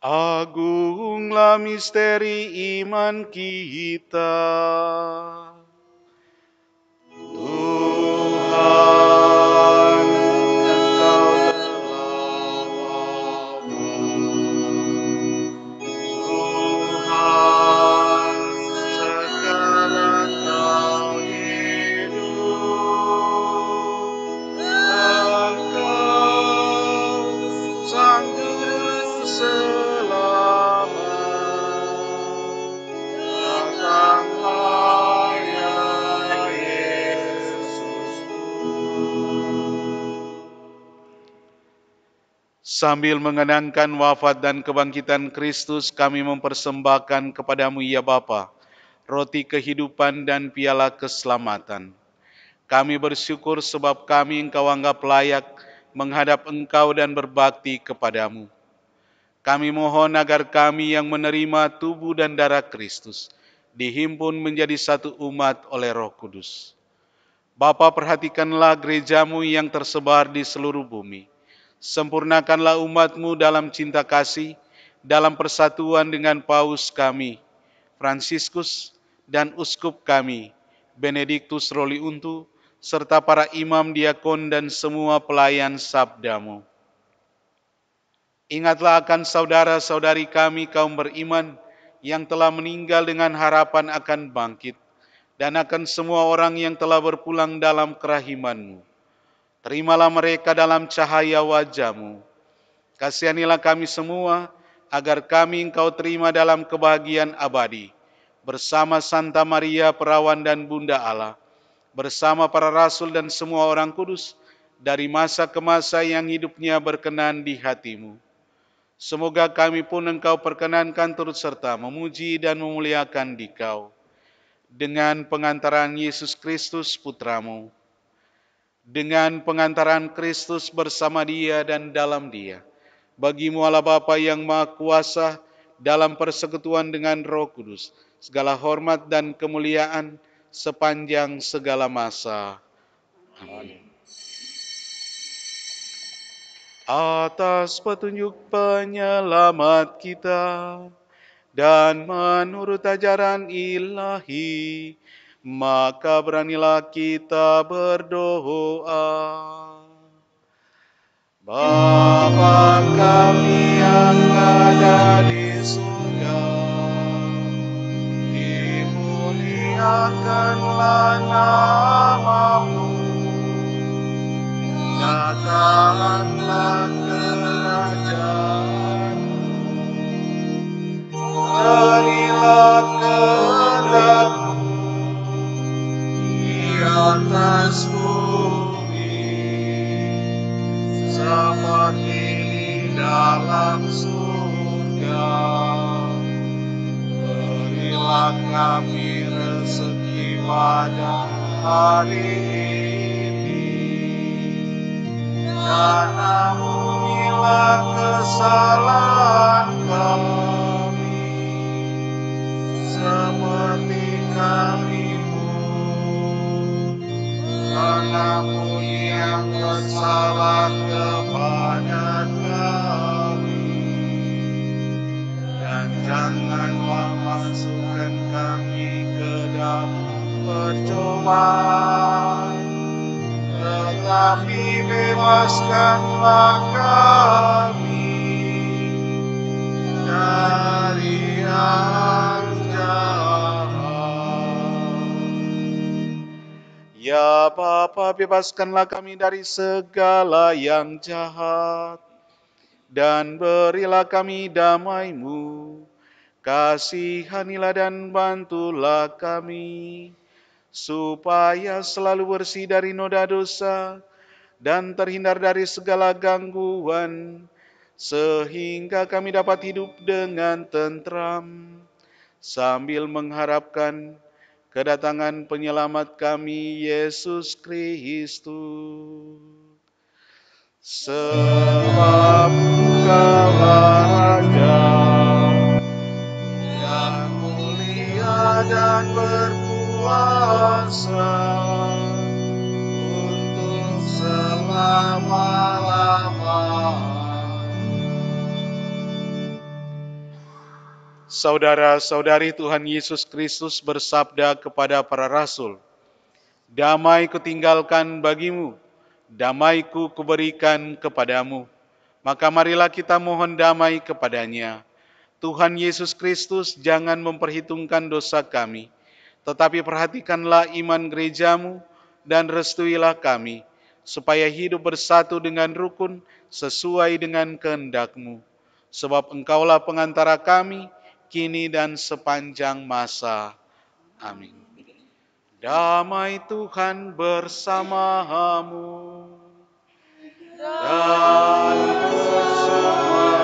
Agunglah misteri iman kita. Tuhan, Engkau telah wafat. Tuhan, sekarang Kau hidup. Engkau Sang Juru Selamat. Datanglah ya Sambil mengenangkan wafat dan kebangkitan Kristus, kami mempersembahkan kepadamu ya Bapa, roti kehidupan dan piala keselamatan. Kami bersyukur sebab kami Engkau anggap layak menghadap Engkau dan berbakti kepadamu. Kami mohon agar kami yang menerima tubuh dan darah Kristus dihimpun menjadi satu umat oleh Roh Kudus. Bapa, perhatikanlah gerejamu yang tersebar di seluruh bumi. Sempurnakanlah umatmu dalam cinta kasih, dalam persatuan dengan Paus kami, Fransiskus, dan Uskup kami, Benediktus Roliuntu, serta para imam, diakon, dan semua pelayan sabdamu. Ingatlah akan saudara-saudari kami kaum beriman yang telah meninggal dengan harapan akan bangkit, dan akan semua orang yang telah berpulang dalam kerahiman-Mu. Terimalah mereka dalam cahaya wajah-Mu. Kasihanilah kami semua, agar kami Engkau terima dalam kebahagiaan abadi, bersama Santa Maria Perawan dan Bunda Allah, bersama para rasul dan semua orang kudus, dari masa ke masa yang hidupnya berkenan di hati-Mu. Semoga kami pun Engkau perkenankan turut serta memuji dan memuliakan Dikau, dengan pengantaran Yesus Kristus Putra-Mu, dengan pengantaran Kristus bersama Dia dan dalam Dia. Bagi-Mu Allah Bapa yang Maha Kuasa, dalam persekutuan dengan Roh Kudus, segala hormat dan kemuliaan sepanjang segala masa. Amin. Atas petunjuk penyelamat kita dan menurut ajaran ilahi, maka beranilah kita berdoa. Bapa kami yang ada di surga, dimuliakanlah nama-Mu, datanglah kerajaan-Mu, jadilah kehendak-Mu di atas bumi seperti di dalam surga. Berilah kami rezeki pada hari ini, dan ampunilah kesalahan kami, seperti kami pun mengampuni yang bersalah kepada kami. Dan janganlah masukkan kami ke dalam percobaan, tetapi bebaskanlah kami dari yang jahat. Ya Bapa, bebaskanlah kami dari segala yang jahat, dan berilah kami damai-Mu. Kasihanilah dan bantulah kami, supaya selalu bersih dari noda dosa, dan terhindar dari segala gangguan, sehingga kami dapat hidup dengan tentram, sambil mengharapkan kedatangan penyelamat kami, Yesus Kristus. Sebab Engkaulah Raja yang mulia dan berkuasa untuk selama-lamanya. Saudara-saudari, Tuhan Yesus Kristus bersabda kepada para rasul, "Damai kutinggalkan bagimu, damai-Ku kuberikan kepadamu." Maka marilah kita mohon damai kepadanya. Tuhan Yesus Kristus, jangan memperhitungkan dosa kami, tetapi perhatikanlah iman gereja-Mu dan restuilah kami, supaya hidup bersatu dengan rukun sesuai dengan kehendak-Mu. Sebab Engkaulah pengantara kami, kini dan sepanjang masa. Amin. Damai Tuhan bersamamu dan bersamamu.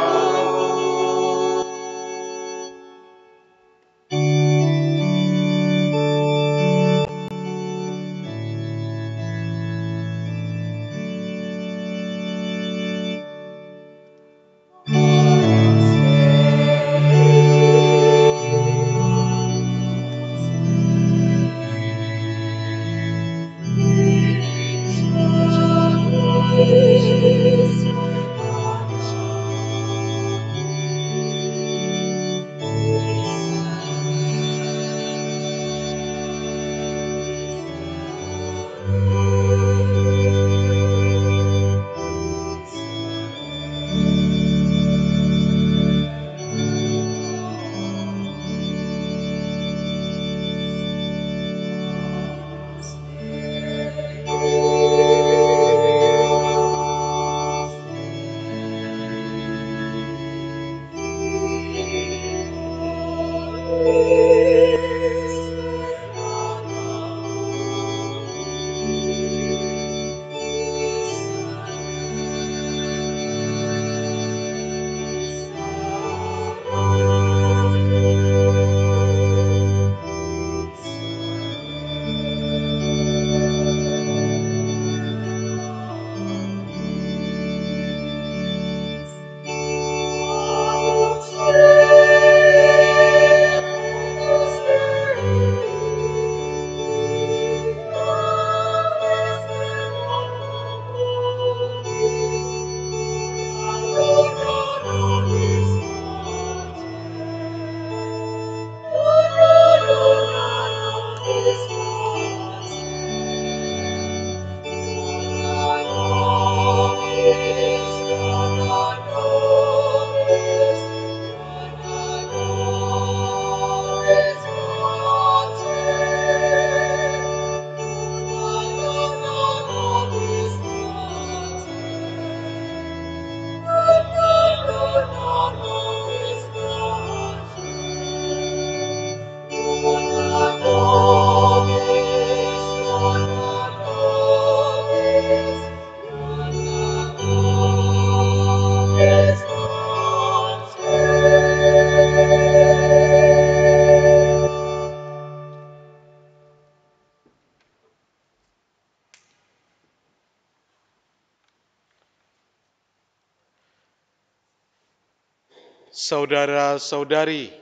Saudara-saudari,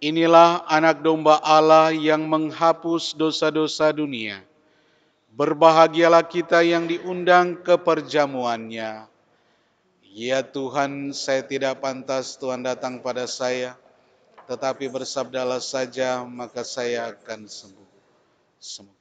inilah anak domba Allah yang menghapus dosa-dosa dunia. Berbahagialah kita yang diundang ke perjamuannya. Ya Tuhan, saya tidak pantas Tuhan datang pada saya, tetapi bersabdalah saja, maka saya akan sembuh. Semoga.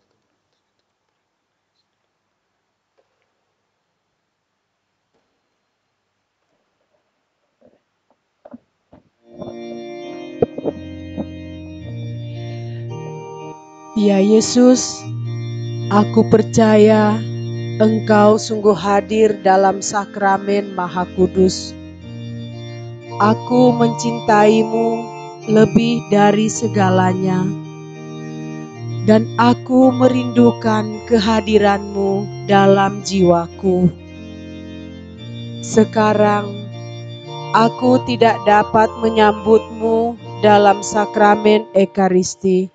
Ya Yesus, Aku percaya Engkau sungguh hadir dalam sakramen Maha Kudus. Aku mencintaimu lebih dari segalanya, dan aku merindukan kehadiranmu dalam jiwaku. Sekarang, aku tidak dapat menyambutmu dalam sakramen Ekaristi.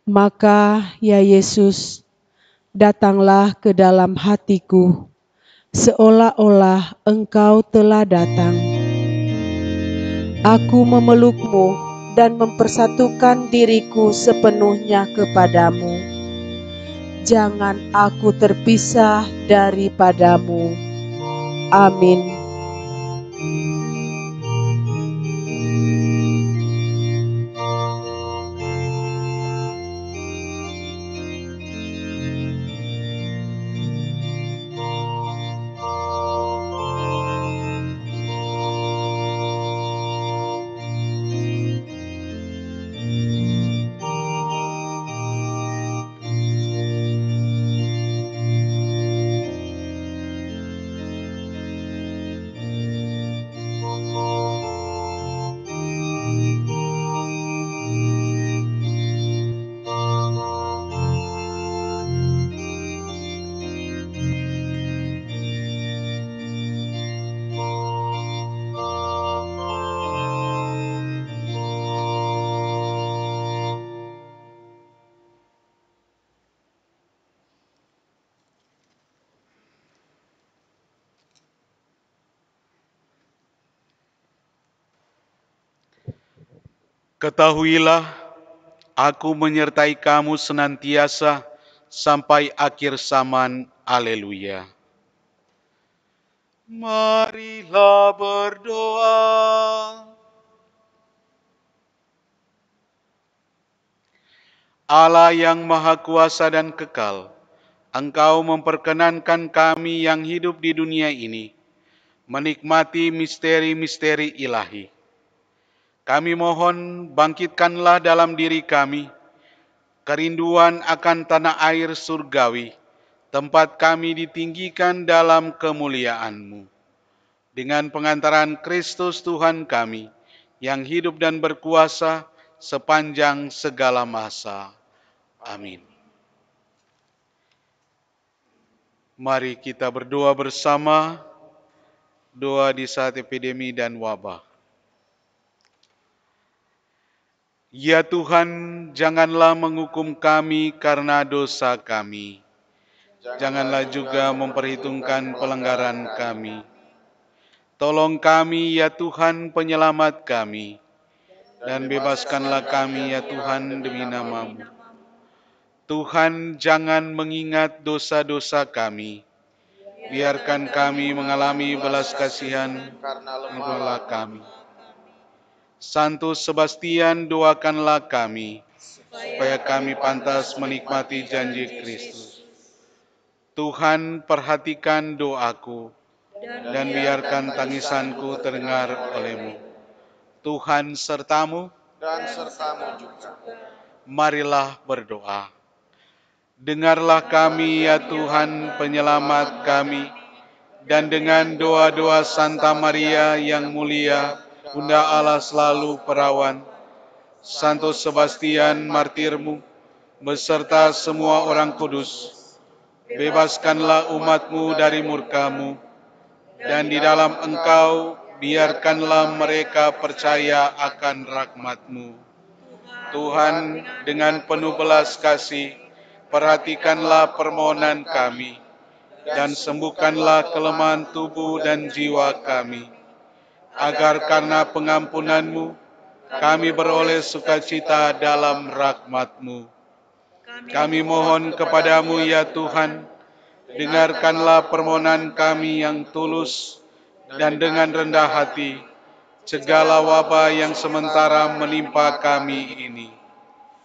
Maka, ya Yesus, datanglah ke dalam hatiku, seolah-olah Engkau telah datang. Aku memelukmu dan mempersatukan diriku sepenuhnya kepadamu. Jangan aku terpisah daripadamu. Amin. Ketahuilah, aku menyertai kamu senantiasa sampai akhir zaman. Haleluya. Marilah berdoa. Allah yang Maha Kuasa dan Kekal, Engkau memperkenankan kami yang hidup di dunia ini menikmati misteri-misteri ilahi. Kami mohon bangkitkanlah dalam diri kami kerinduan akan tanah air surgawi, tempat kami ditinggikan dalam kemuliaan-Mu. Dengan pengantaran Kristus Tuhan kami, yang hidup dan berkuasa sepanjang segala masa. Amin. Mari kita berdoa bersama, doa di saat epidemi dan wabah. Ya Tuhan, janganlah menghukum kami karena dosa kami. Janganlah juga memperhitungkan pelanggaran kami. Tolong kami ya Tuhan penyelamat kami, dan bebaskanlah kami ya Tuhan demi nama-Mu. Tuhan, jangan mengingat dosa-dosa kami. Biarkan kami mengalami belas kasihan karena kami. Santo Sebastian, doakanlah kami, supaya kami pantas menikmati janji Kristus. Tuhan, perhatikan doaku, dan biarkan tangisanku terdengar oleh-Mu. Tuhan sertamu, Dan sertamu juga. marilah berdoa. Dengarlah kami ya Tuhan penyelamat kami, dan dengan doa-doa Santa Maria yang mulia, Bunda Allah selalu perawan, Santo Sebastian martirmu, beserta semua orang kudus, bebaskanlah umat-Mu dari murka-Mu, dan di dalam Engkau biarkanlah mereka percaya akan rahmat-Mu. Tuhan, dengan penuh belas kasih, perhatikanlah permohonan kami, dan sembuhkanlah kelemahan tubuh dan jiwa kami, agar karena pengampunan-Mu, kami beroleh sukacita dalam rahmat-Mu. Kami mohon kepada-Mu ya Tuhan, dengarkanlah permohonan kami yang tulus, dan dengan rendah hati, segala wabah yang sementara menimpa kami ini.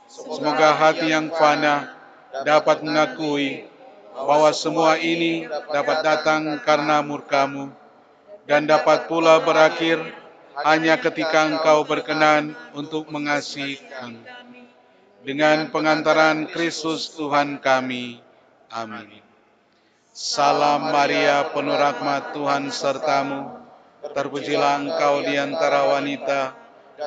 Semoga hati yang fana dapat mengakui bahwa semua ini dapat datang karena murka-Mu, dan dapat pula berakhir hanya ketika Engkau berkenan untuk mengasihi kami. dengan pengantaran Kristus Tuhan kami. Amin. Salam Maria, penuh rahmat, Tuhan sertamu. Terpujilah engkau di antara wanita,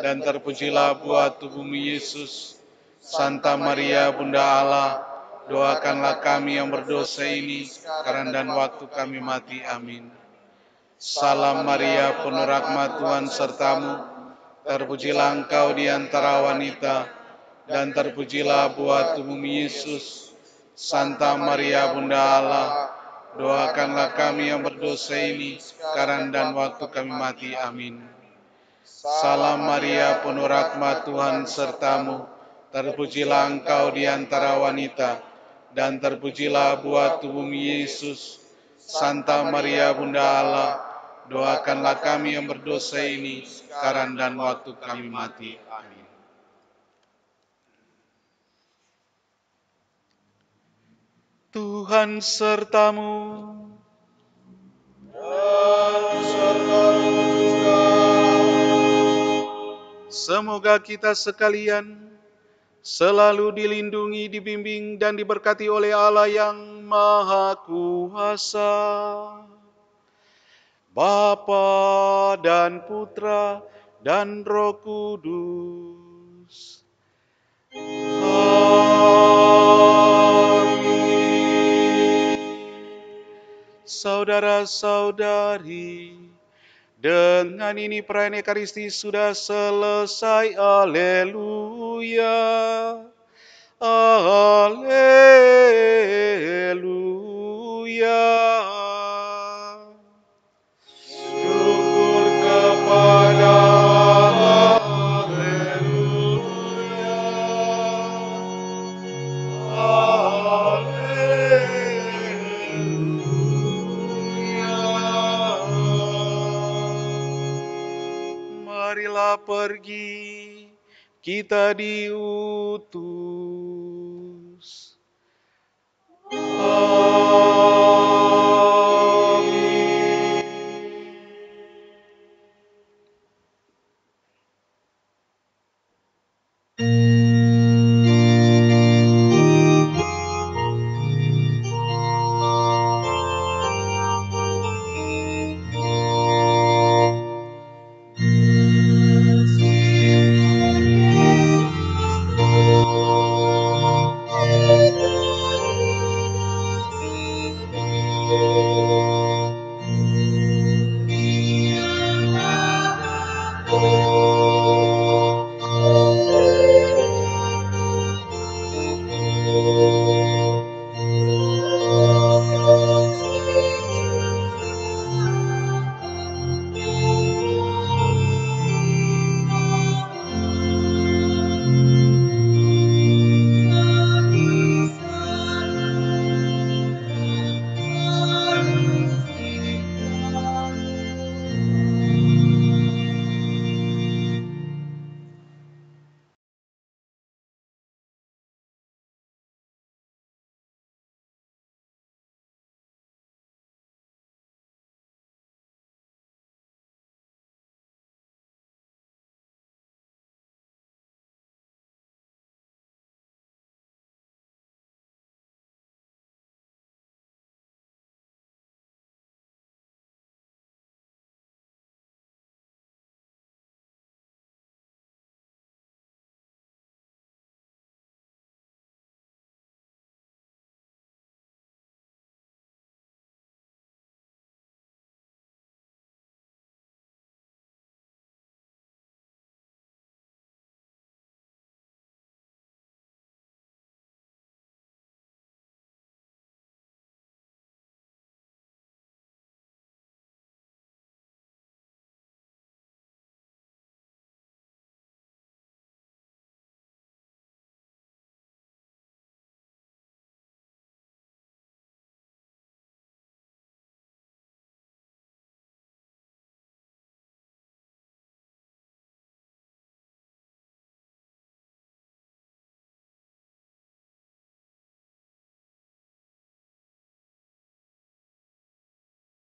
dan terpujilah buah tubuhmu Yesus. Santa Maria, Bunda Allah, doakanlah kami yang berdosa ini, sekarang dan waktu kami mati. Amin. Salam Maria, penuh rahmat, Tuhan sertamu. Terpujilah engkau di antara wanita, dan terpujilah buah tubuhmu Yesus. Santa Maria, Bunda Allah, doakanlah kami yang berdosa ini, sekarang dan waktu kami mati. Amin. Salam Maria, penuh rahmat, Tuhan sertamu. Terpujilah engkau di antara wanita, dan terpujilah buah tubuhmu Yesus. Santa Maria, Bunda Allah, doakanlah kami yang berdosa ini, sekarang dan waktu kami mati. Amin. Tuhan sertamu. Semoga kita sekalian selalu dilindungi, dibimbing, dan diberkati oleh Allah yang Maha Kuasa, Bapa dan Putra dan Roh Kudus. Amin. Saudara-saudari, dengan ini perayaan Ekaristi sudah selesai. Haleluya. Haleluya. Syukur kepada Allah. Marilah pergi, kita diutus.